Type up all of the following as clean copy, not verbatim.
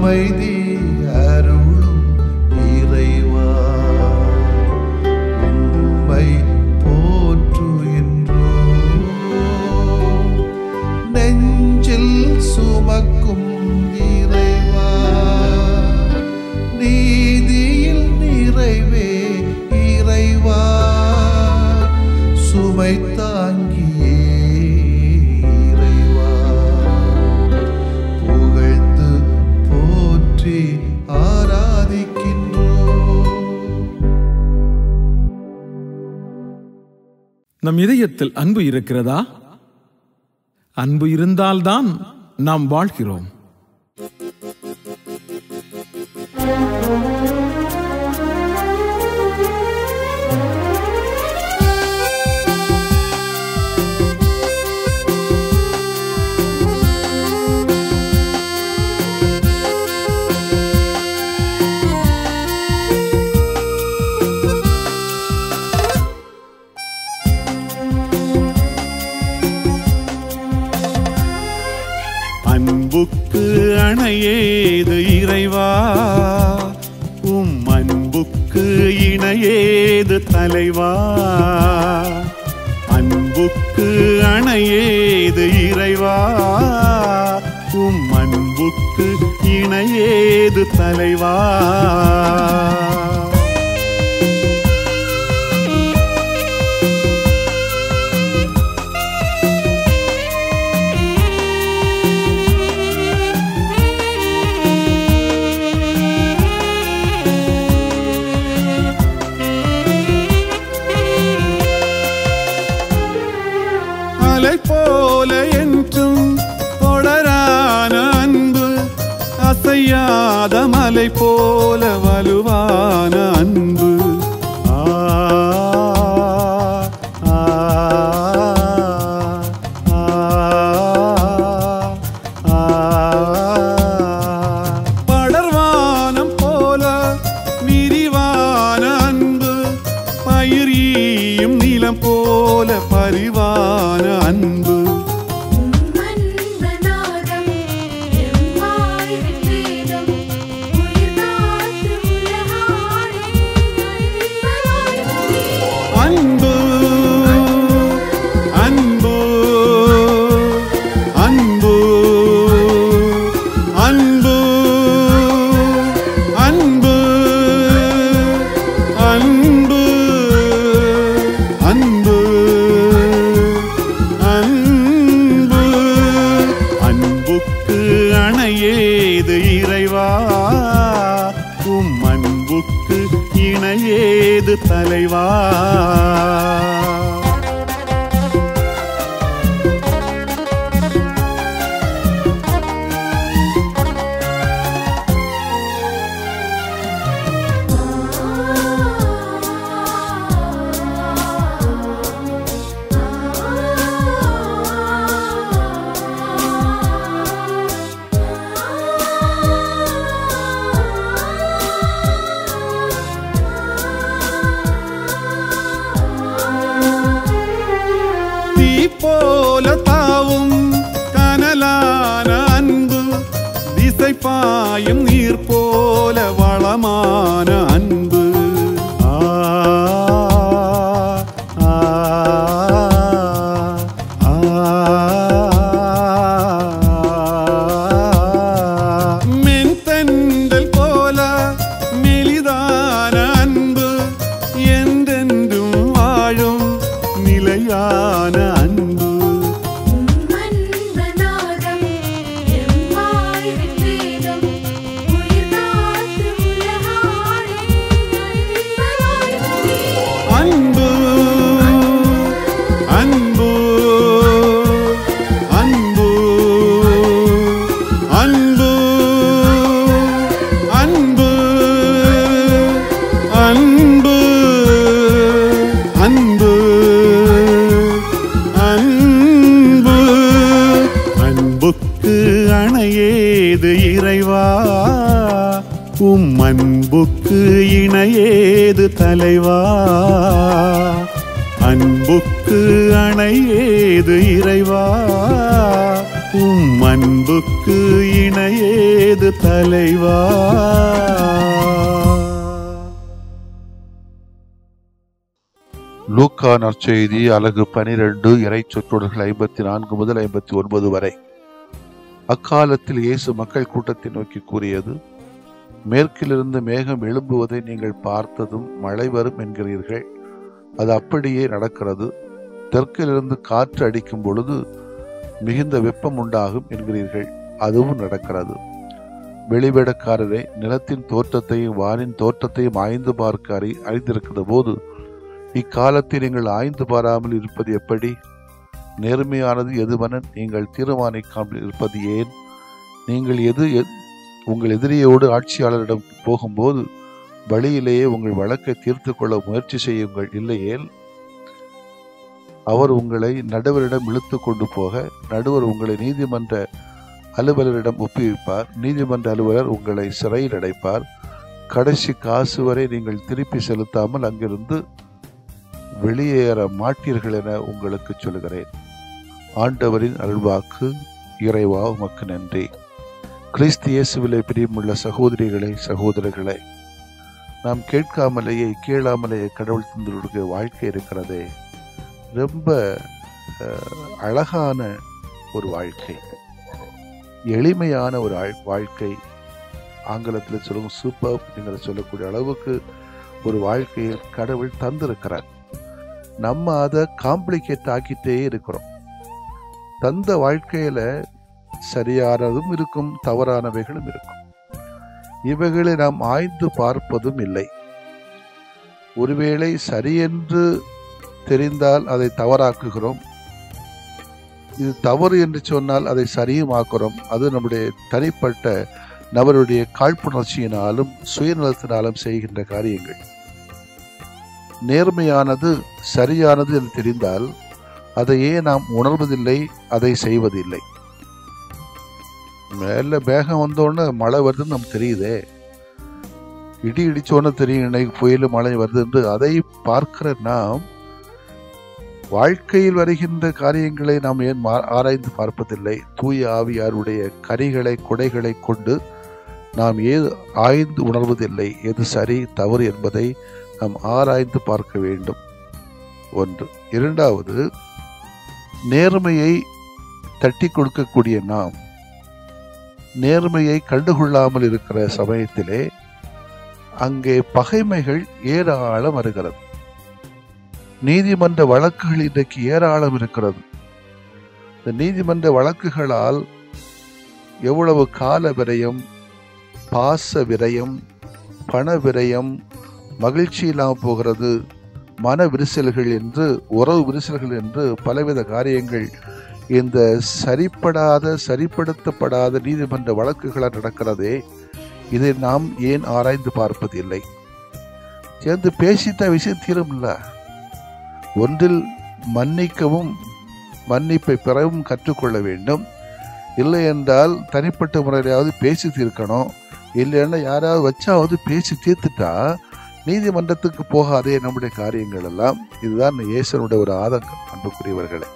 அமைதி அருளும் இறைவா உம்மை போற்றுகின்றோம். நெஞ்சில் சுமக்கும் இறைவா நீதியில் நிறைவே இறைவா சுமை தாங்கியே இறைவா புகழ்ந்து போற்றி ஆராதிக்கின்றோம். நம் இதயத்தில் அன்பு இருக்கிறதா? அன்பு இருந்தால்தான் நாம் வாழ்கிறோம். அன்புக்கு அணையேது இறைவா உம் அன்புக்கு இணையேது தலைவா. அன்புக்கு அணையேது இறைவா உம் அன்புக்கு இணையேது தலைவா. அலை போல என்றும் தொடரான அன்பு, அசையாத மலை போல வலுவான அன்பு. படர்வானம் போல விரிவான அன்பு, பயிரியும் நிலம் போல பரிவான அன்பு. அன்பு அன்பு அன்பு அன்பு அன்பு அன்பு அன்பு அன்பு. அன்புக்கு அணையேது இறைவா உம் அன்புக்கு இணையேது தலைவா. போல தாவும் கனலான அன்பு, திசை பாயும் நீர் போல வளமான அன்பு. மென்தென்றல் போல மெலிதான அன்பு, என்றென்றும் வாழும் நிலையான அன்பு. அன்பு அன்பு அன்பு அன்பு அன்பு அன்பு அன்பு அன்பு. அன்புக்கு அணையேது இறைவா உம் அன்புக்கு இணையேது தலைவா. அன்புக்கு அணையேது இறைவா உம் அன்புக்கு இணையே ஏது தலைவா? லூக்கா நற்செய்தி அலகு 12 இறை சொற்றொடர்கள் 54 முதல் 59 வரை. அக்காலத்தில் இயேசு மக்கள் கூட்டத்தை நோக்கி கூறியது, மேற்கிலிருந்து மேகம் எழும்புவதை நீங்கள் பார்த்ததும் மழை வரும் என்கிறீர்கள். அது அப்படியே நடக்கிறது. தெற்கிலிருந்து காற்று அடிக்கும் பொழுது மிகுந்த வெப்பம் உண்டாகும் என்கிறீர்கள். அதுவும் நடக்கிறது. வெளிவேடக்காரரை, நிலத்தின் தோற்றத்தையும் வானின் தோற்றத்தையும் ஆய்ந்து பார்க்க அறிந்திருக்கிற போது இக்காலத்தில் நீங்கள் ஆய்ந்து பாராமல் இருப்பது எப்படி? நேர்மையானது எதுவென நீங்கள் தீர்மானிக்காமல் இருப்பது ஏன்? நீங்கள் உங்கள் எதிரியோடு ஆட்சியாளரிடம் போகும்போது வழியிலேயே உங்கள் வழக்கை தீர்த்து கொள்ள முயற்சி செய்யுங்கள். இல்லையேல் அவர் உங்களை நடுவரிடம் இழுத்து கொண்டு போக நடுவர் உங்களை நீதிமன்ற அலுவலரிடம் ஒப்புவிப்பார். நீதிமன்ற அலுவலர் உங்களை சிறையில் அடைப்பார். கடைசி காசு வரை நீங்கள் திருப்பி செலுத்தாமல் அங்கிருந்து வெளியேற மாட்டீர்கள் என உங்களுக்கு சொல்கிறேன். ஆண்டவரின் அருள்வாக்கு. இறைவா உமக்கு நன்றி. கிறிஸ்து இயேசுவிலே பிரியமுள்ள சகோதரிகளே, சகோதரர்களே, நாம் கேட்காமலேயே கேளாமலேயே கடவுள் தந்திருக்கிற வாழ்க்கை இருக்கிறதே, ரொம்ப அழகான ஒரு வாழ்க்கை, எளிமையான ஒரு வாழ்க்கை. ஆங்கிலத்தில் சொல்லும் சூப்பர் அப்படிங்கிற சொல்லக்கூடிய அளவுக்கு ஒரு வாழ்க்கையில் கடவுள் தந்திருக்கிறார். நம்ம அதை காம்ப்ளிகேட் ஆக்கிட்டே இருக்கிறோம். தந்த வாழ்க்கையில சரியானதும் இருக்கும், தவறானவைகளும் இருக்கும். இவைகளை நாம் ஆய்ந்து பார்ப்பதும் இல்லை. ஒருவேளை சரியென்று தெரிந்தால் அதை தவறாக்குகிறோம். இது தவறு என்று சொன்னால் அதை சரியும் ஆக்குறோம். அது நம்முடைய தனிப்பட்ட நபருடைய காழ்ப்புணர்ச்சியினாலும் சுயநலத்தினாலும் செய்கின்ற காரியங்கள். நேர்மையானது சரியானது என்று தெரிந்தால் அதையே நாம் உணர்வதில்லை, அதை செய்வதில்லை. மேல மேகம் வந்தோடனே மழை வருதுன்னு நமக்கு தெரியுதே, இடி இடிச்சோன்னு தெரியும் இன்னைக்கு புயல் மழை வருது என்று அதை பார்க்கிற நாம் வாழ்க்கையில் வருகின்ற காரியங்களை நாம் ஏன் ஆராய்ந்து பார்ப்பதில்லை? தூய ஆவியாருடைய கரிகளை கொடைகளை கொண்டு நாம் ஆய்ந்து உணர்வதில்லை. எது சரி தவறு என்பதை நாம் ஆராய்ந்து பார்க்க வேண்டும். ஒன்று. இரண்டாவது, நேர்மையை தட்டி கொடுக்கக்கூடிய நாம் நேர்மையை கண்டுகொள்ளாமல் இருக்கிற சமயத்திலே அங்கே பகைமைகள் ஏராளம் வருகிறது. நீதிமன்ற வழக்குகள் இன்றைக்கு ஏராளம் இருக்கிறது. இந்த நீதிமன்ற வழக்குகளால் எவ்வளவு கால விரயம், பாச விரயம், பண விரயம், மகிழ்ச்சி இல்லாமல் போகிறது, மன விரிசல்கள் என்று, உறவு விரிசல்கள் என்று பலவித காரியங்கள் இந்த சரிப்படுத்தப்படாத நீதிமன்ற வழக்குகளால் நடக்கிறதே. இதை நாம் ஏன் ஆராய்ந்து பார்ப்பதில்லை? சேர்ந்து பேசித்த விஷயம் தீரும் இல்ல. ஒன்றில் மன்னிக்கவும் மன்னிப்பை பெறவும் கற்றுக்கொள்ள வேண்டும். இல்லை என்றால் தனிப்பட்ட முறையிலாவது பேசி தீர்க்கணும். இல்லைன்னா யாராவது வச்சாவது பேசி தீர்த்துட்டா நீதிமன்றத்துக்கு போகாதே நம்முடைய காரியங்கள் எல்லாம். இதுதான் இயேசுனுடைய ஒரு ஆதங்கம். அன்புக்குரியவர்களே,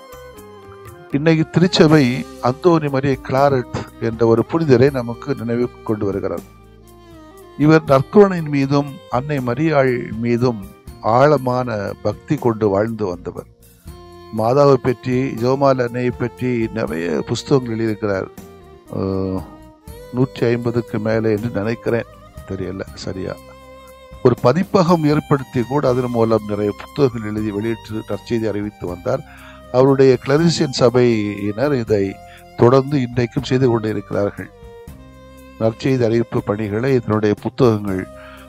இன்னைக்கு திருச்சபை அந்தோனி மரிய கிளாரட் என்ற ஒரு புனிதரை நமக்கு நினைவு கொண்டு வருகிறார். இவர் நற்கருணையின் மீதும் அன்னை மரியாள் மீதும் ஆழமான பக்தி கொண்டு வாழ்ந்து வந்தவர். மாதாவை பற்றி, ஜெபமாலை அன்னையை பற்றி நிறைய புஸ்தகங்கள் எழுதியிருக்கிறார். 150க்கு மேலே என்று நினைக்கிறேன், தெரியல சரியா. ஒரு பதிப்பகம் ஏற்படுத்தி கூட அதன் மூலம் நிறைய புத்தகங்கள் எழுதி வெளியிட்டு நற்செய்தி அறிவித்து வந்தார். அவருடைய கிளரிசியன் சபையினர் இதை தொடர்ந்து இன்றைக்கும் செய்து கொண்டு இருக்கிறார்கள். நற்செய்தி அறிவிப்பு பணிகளை இதனுடைய புத்தகங்கள்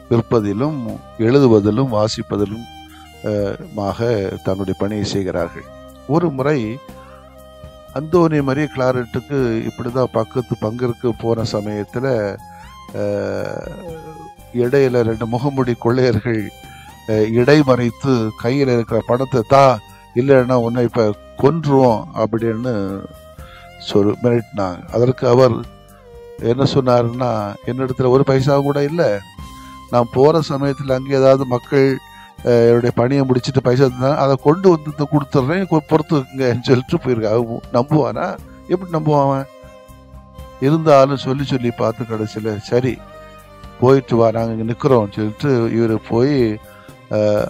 விற்பதிலும் எழுதுவதிலும் வாசிப்பதிலும் தன்னுடைய பணியை செய்கிறார்கள். ஒரு முறை அந்தோனி மரிய கிளாரட்டுக்கு இப்படிதான் பங்கிற்கு போன சமயத்தில் இடையில 2 முகமுடி கொள்ளையர்கள் இடைமறைத்து கையில் இருக்கிற பணத்தை இல்லைன்னா உன்னை இப்ப கொன்றுவோம் அப்படின்னு மிரட்டினாங்க. அதற்கு அவர் என்ன சொன்னாருன்னா, என்னிடத்துல ஒரு பைசா கூட இல்லை, நான் போற சமயத்தில் அங்கே ஏதாவது மக்கள் என்னுடைய பணியை முடிச்சுட்டு பைசா இருந்தாங்க, அதை கொண்டு வந்து கொடுத்துட்றேன், பொறுத்துக்குங்கன்னு சொல்லிட்டு போயிருக்காங்க. நம்புவானா? எப்படி நம்புவான்? இருந்தாலும் சொல்லி சொல்லி பார்த்து கடைசியில் சரி போயிட்டு வா, நாங்கள் இங்கே நிற்கிறோம் சொல்லிட்டு இவர் போய்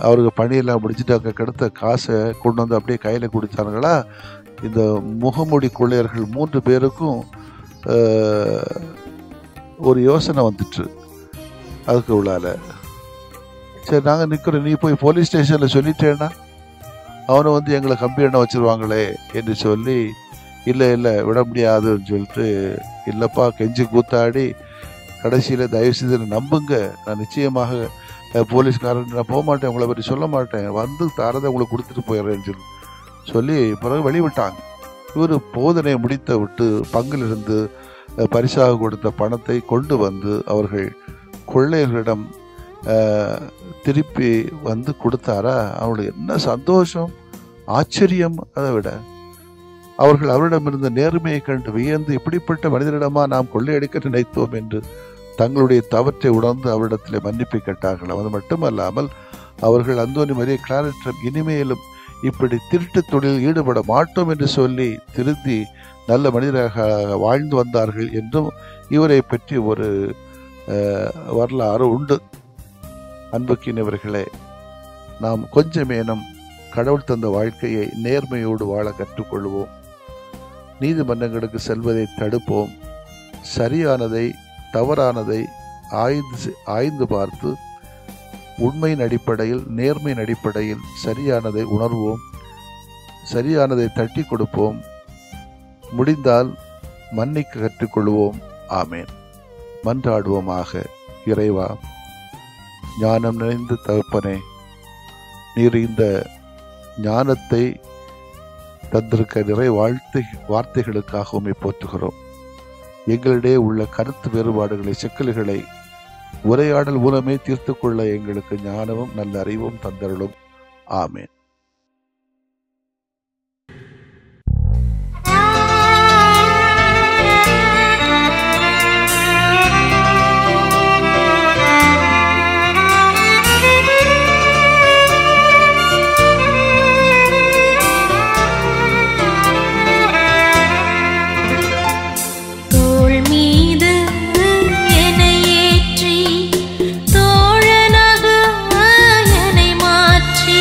அவருக்கு பணியெல்லாம் முடிச்சுட்டு அங்கே கிடைத்த காசை கொண்டு வந்து அப்படியே கையில் கொடுத்தாங்களா. இந்த முகமூடி கொள்ளையர்கள் 3 பேருக்கும் ஒரு யோசனை வந்துட்டு அதுக்கு உள்ளால, சரி நாங்கள் நிற்கிறோம், நீ போய் போலீஸ் ஸ்டேஷனில் சொல்லிட்டேன்னா அவனை வந்து எங்களை கம்பி எண்ணெய் வச்சிருவாங்களே என்று சொல்லி, இல்லை இல்லை விட முடியாதுன்னு சொல்லிட்டு, இல்லைப்பா கெஞ்சி கூத்தாடி கடைசியில் தயவு செய்து நம்புங்க, நான் நிச்சயமாக போலீஸ்காரன் நான் போக மாட்டேன், உங்களை பற்றி சொல்ல மாட்டேன், வந்து தாரதை உங்களுக்கு கொடுத்துட்டு போயிடுறேன்னு சொல்லி பிறகு வெளிவிட்டாங்க. இவர் போதனை முடித்த விட்டு பங்கிலிருந்து பரிசாக கொடுத்த பணத்தை கொண்டு வந்து அவர்கள் கொள்ளையர்களிடம் திருப்பி வந்து கொடுத்தாரா. அவங்களுக்கு என்ன சந்தோஷம், ஆச்சரியம். அதை விட அவர்கள் அவரிடமிருந்த நேர்மையை கண்டு வியந்து, இப்படிப்பட்ட மனிதனிடமா நாம் கொள்ளையடிக்க நினைத்தோம் என்று தங்களுடைய தவற்றை உணர்ந்து அவரிடத்திலே மன்னிப்பை கேட்டார்கள். அது மட்டுமல்லாமல் அவர்கள் அந்தோனி மரிய கிளாரட்டிடம் இனிமேலும் இப்படி திருட்டு தொழிலில் ஈடுபட மாட்டோம் என்று சொல்லி திருந்தி நல்ல மனிதராக வாழ்ந்து வந்தார்கள் என்றும் இவரை பற்றி ஒரு வரலாறு உண்டு. அன்புக்கினவர்களே, நாம் கொஞ்சமேனும் கடவுள் தந்த வாழ்க்கையை நேர்மையோடு வாழ கற்றுக்கொள்வோம். நீதிமன்றங்களுக்கு செல்வதை தடுப்போம். சரியானதை தவறானதை ஆய்ந்து பார்த்து உண்மையின் அடிப்படையில் நேர்மையின் அடிப்படையில் சரியானதை உணர்வோம், சரியானதை தட்டி கொடுப்போம், முடிந்தால் மன்னிக்க கற்றுக்கொள்வோம். ஆமேன். மன்றாடுவோமாக. இறைவா, ஞானம் நிறைந்த தகப்பனே, நீர் இந்த ஞானத்தை தந்திருக்க நிறை வார்த்தைகளுக்காக உம்மை போற்றுகிறோம். எங்களிடையே உள்ள கருத்து வேறுபாடுகளை, சிக்கல்களை உரையாடல் மூலமே தீர்த்து கொள்ள எங்களுக்கு ஞானமும் நல்ல அறிவும் தந்தருளும். ஆமேன். தோழனாக என்னை மாற்றி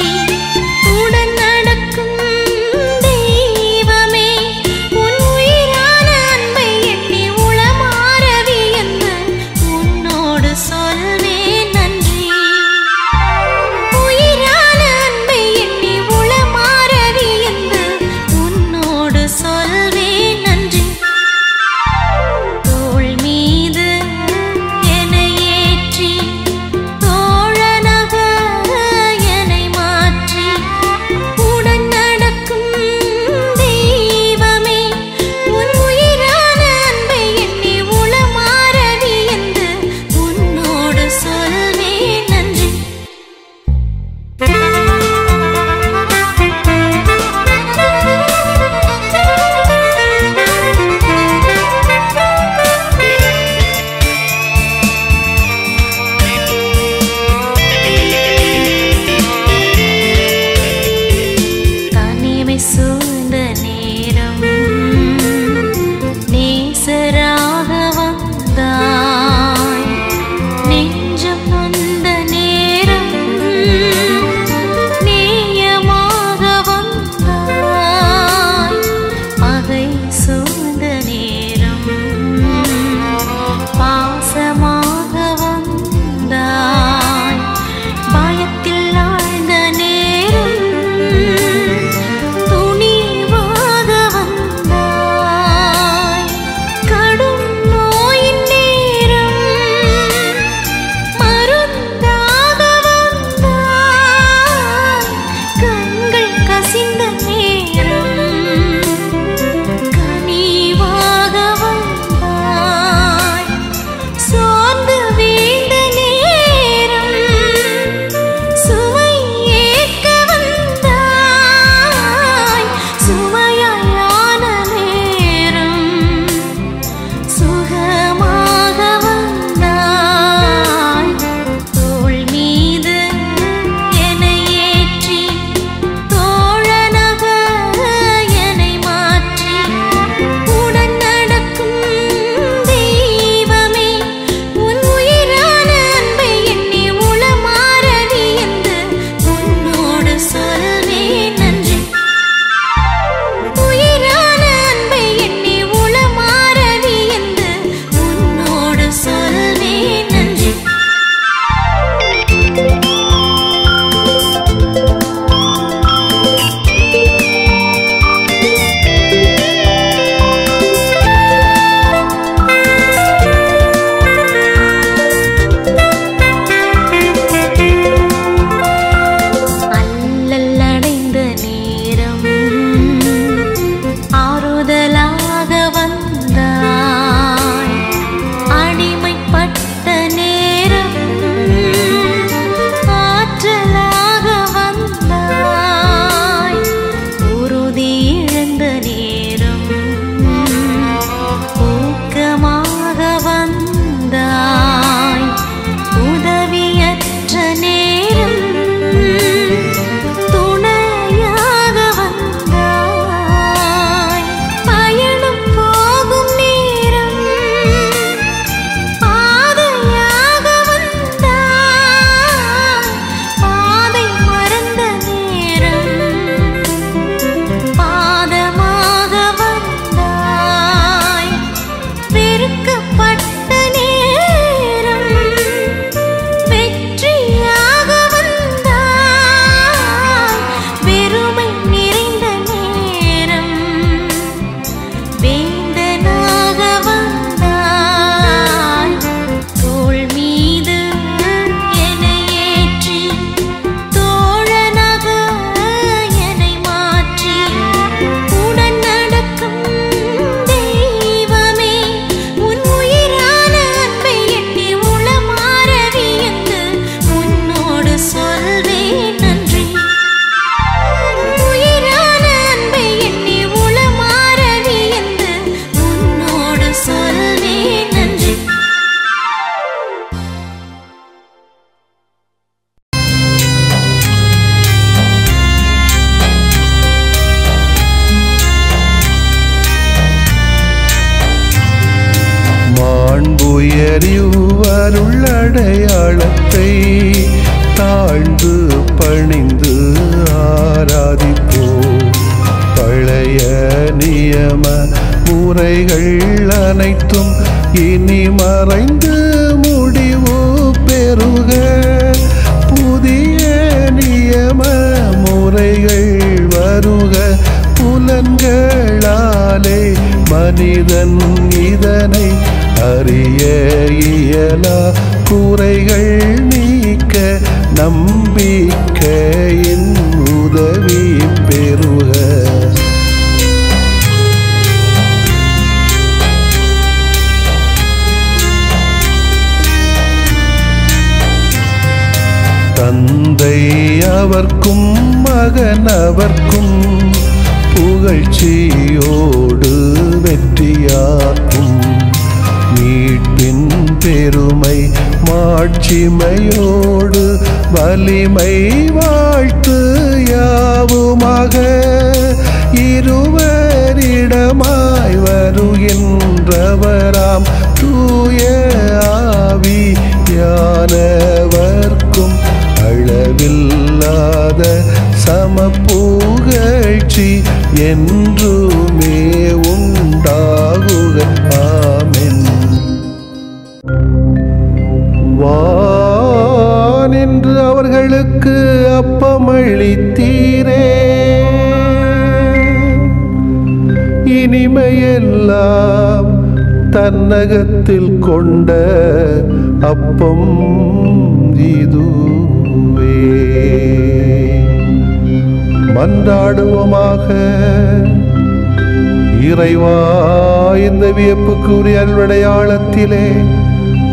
மாண்புயரிவருள்ளடையாளத்தை தாழ்ந்து பணிந்து ஆராதிப்போம். பழைய நியம முறைகள் அனைத்தும் இனி மறைந்து முடிவு பெறுக. புதிய நியம முறைகள் வருக. புலன்களாலே மனிதன் இதனை அறிய இயலா. குறைகள் நீக்க நம்பிக்கையின் உதவி பெறுக. தந்தை அவர்க்கும் மகன் அவர்க்கும் புகழ்ச்சியோடு வெற்றியாக்கும். மீட்பின் பெருமை மாட்சிமையோடு வலிமை வாழ்த்து யாவுமாக. இருவரிடமாய் வருகின்றவராம் தூய ஆவியானவர்க்கும் அளவில்லாத சமப்புகழ்ச்சி என்றுமே உண்டாகுக. ஆமென். வானென்று அவர்களுக்கு அப்பமளித்தீரே, இனிமையெல்லாம் தன்னகத்தில் கொண்ட அப்பம் இதுவே. மன்றாடுவோமாக. இறைவா, இந்த வியப்புக்குரிய அருளடையாளத்திலே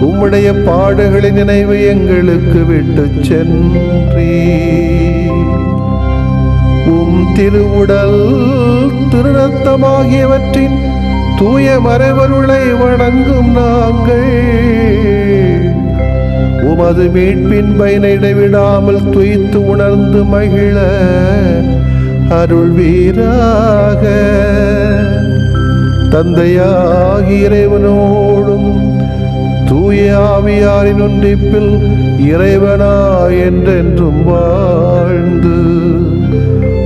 உம்முடைய பாடுகளின் நினைவு எங்களுக்கு விட்டு சென்றீ. உம் திருவுடல் திருரத்தமாகியவற்றின் தூய மறைபொருளை வணங்கும் நாங்கள் உமது மீட்பின் பயனை இடைவிடாமல் துய்த்து உணர்ந்து மகிழ அருள்வீராக. தந்தையாகிய இறைவனோடும் தூய ஆவியாரின் ஒன்றிப்பில் இறைவனா என்றென்றும் வாழ்ந்து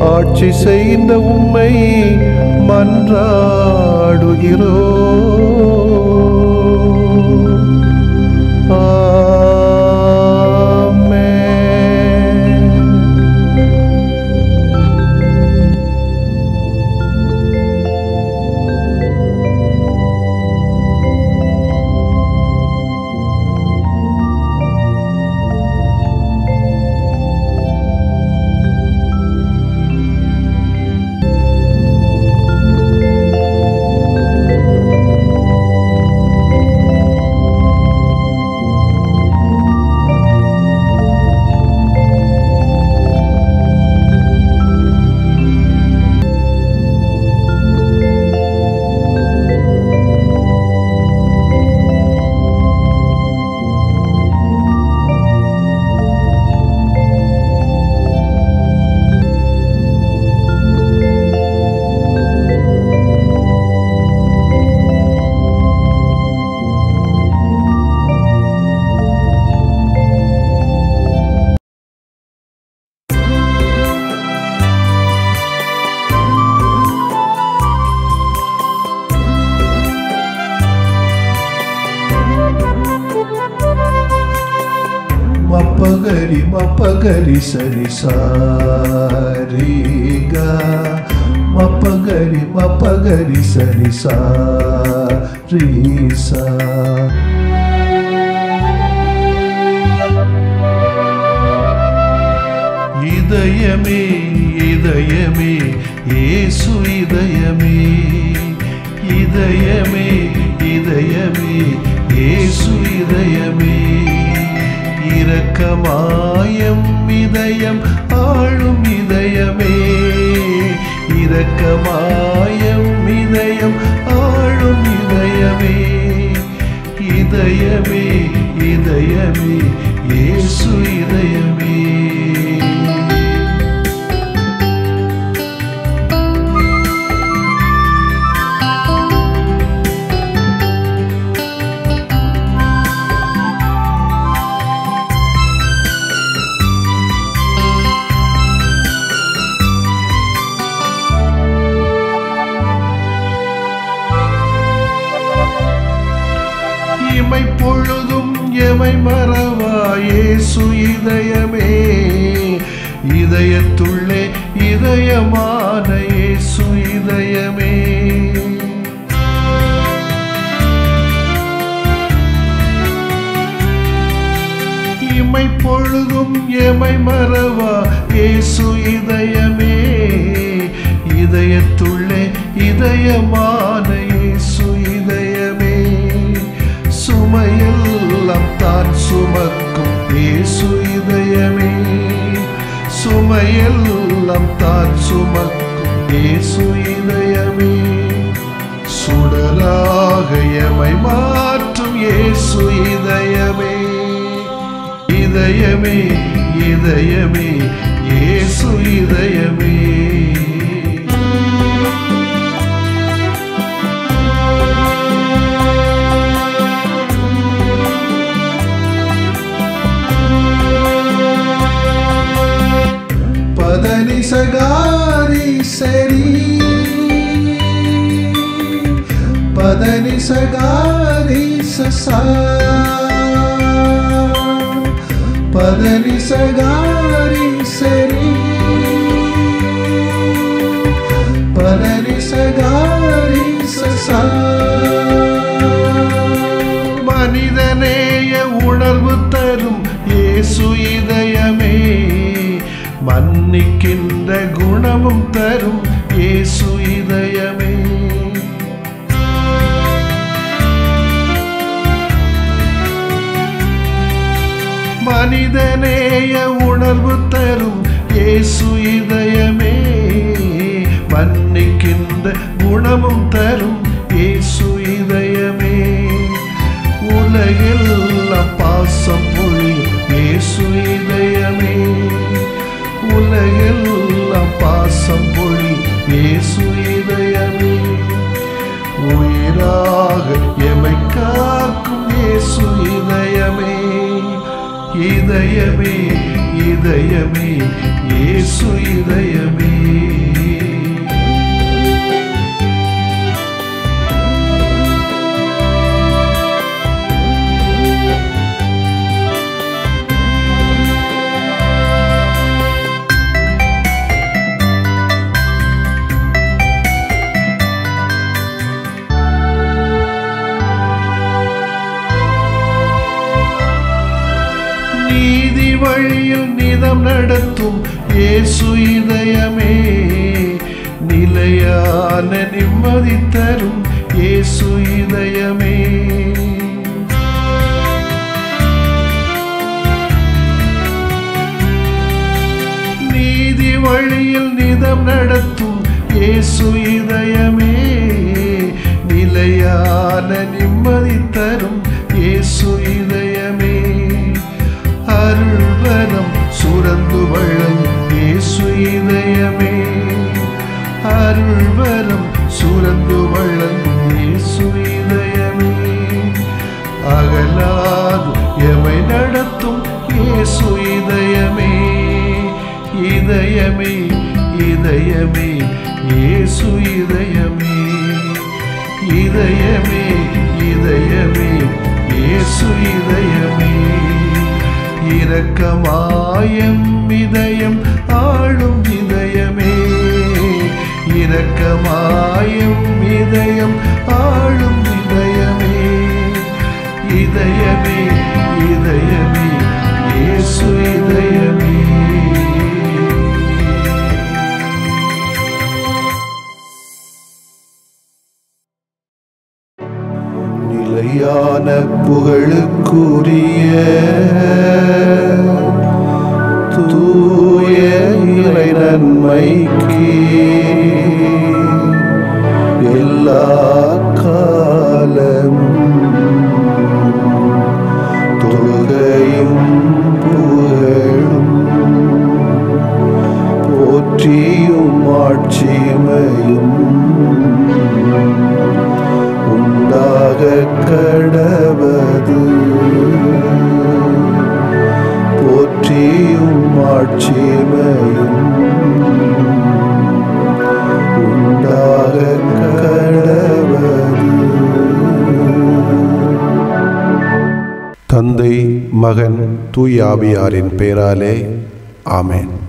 ஆட்சி செய்கின்ற உம்மை மன்றாடுகிறோம். ஆமென். Mapagari mapagari sari sariga, mapagari mapagari sari sarisa. இதயமே இதயமே இயேசு இதயமே, இதயமே இதயமே இயேசு இதயமே. இரக்கமாயம் இதயம் ஆளும் இதயமே, இரக்கமாயம் இதயம் ஆளும் இதயமே. இதயமே இதயமே இயேசு இதயமே. பொழுதும் எமை மறவா இயேசு இதயமே, இதயத்துள்ளே இதயமான இயேசு இதயமே. இமை பொழுதும் எமை மறவா இயேசு இதயமே, இதயத்துள்ளே இதயமான இயேசு இதயமே. சுமையெல்லாம் தான் சுமக்கும் இயேசு இதயமே, சுமையெல்லாம் தான் சுமக்கும் இயேசு இதயமே. சுடராக எமை மாற்றும் இயேசு இதயமே, இதயமே இதயமே இயேசு இதயமே. பதனி சகாரி சரி, பதனி சகாரி சசா, பதனி சகாரி சரி, பதனி சகாரி சசா. மனிதநேய உணர்வு தரும் இயேசு இதயமே, மன்னிக்கின்ற குணமும் தரும் இயேசு இதயமே. மனிதநேய உணர்வு தரும் இயேசு இதயமே, மன்னிக்கின்ற குணமும் தரும் இயேசு இதயமே. உலகெல்லாம் பாசம் பொழியும் இயேசு இதயமே, உலகெல்லாம் பாசம் பொழியும் இயேசு இதயமே. உயிராக எமை காக்கும் இயேசு இதயமே, இதயமே இதயமே இயேசு இதயமே. நீதி வழியில் நிதம் நடத்தும் இயேசு இதயமே, நிலையான நிம்மதி தரும் இயேசு இதயமே. நீதி வழியில் நிதம் நடத்தும் இயேசு இதயமே, நிலையான நிம்மதி தரும் இயேசு இதயமே. அருள்வரம் சுரந்து வழங்கும் இயேசு இதயமே, அருள்வரம் சுரந்து வழங்கும் இயேசு இதயமே. அகலாது எமை நடத்தும் இயேசு இதயமே, இதயமே இதயமே இயேசு இதயமே, இதயமே இதயமே இயேசு இதயமே. இரக்கமாயம் இதயம் ஆளும் இதயமே, இரக்கமாயம் இதயம் ஆளும் இதயமே. இதயமே இதயமே இயேசு இதயமே. நிலையான புகழுக்குரிய தூய இறை நன்மைக்கு எல்லா காலம் தொழுகையும் புகழும் போற்றியும் ஆட்சிமையும் உண்டாக கடவது. போற்றியும் ஆட்சிமையும் உண்டாக கடவது. மகன் தூய் ஆவியாரின் பெயராலே ஆமென்.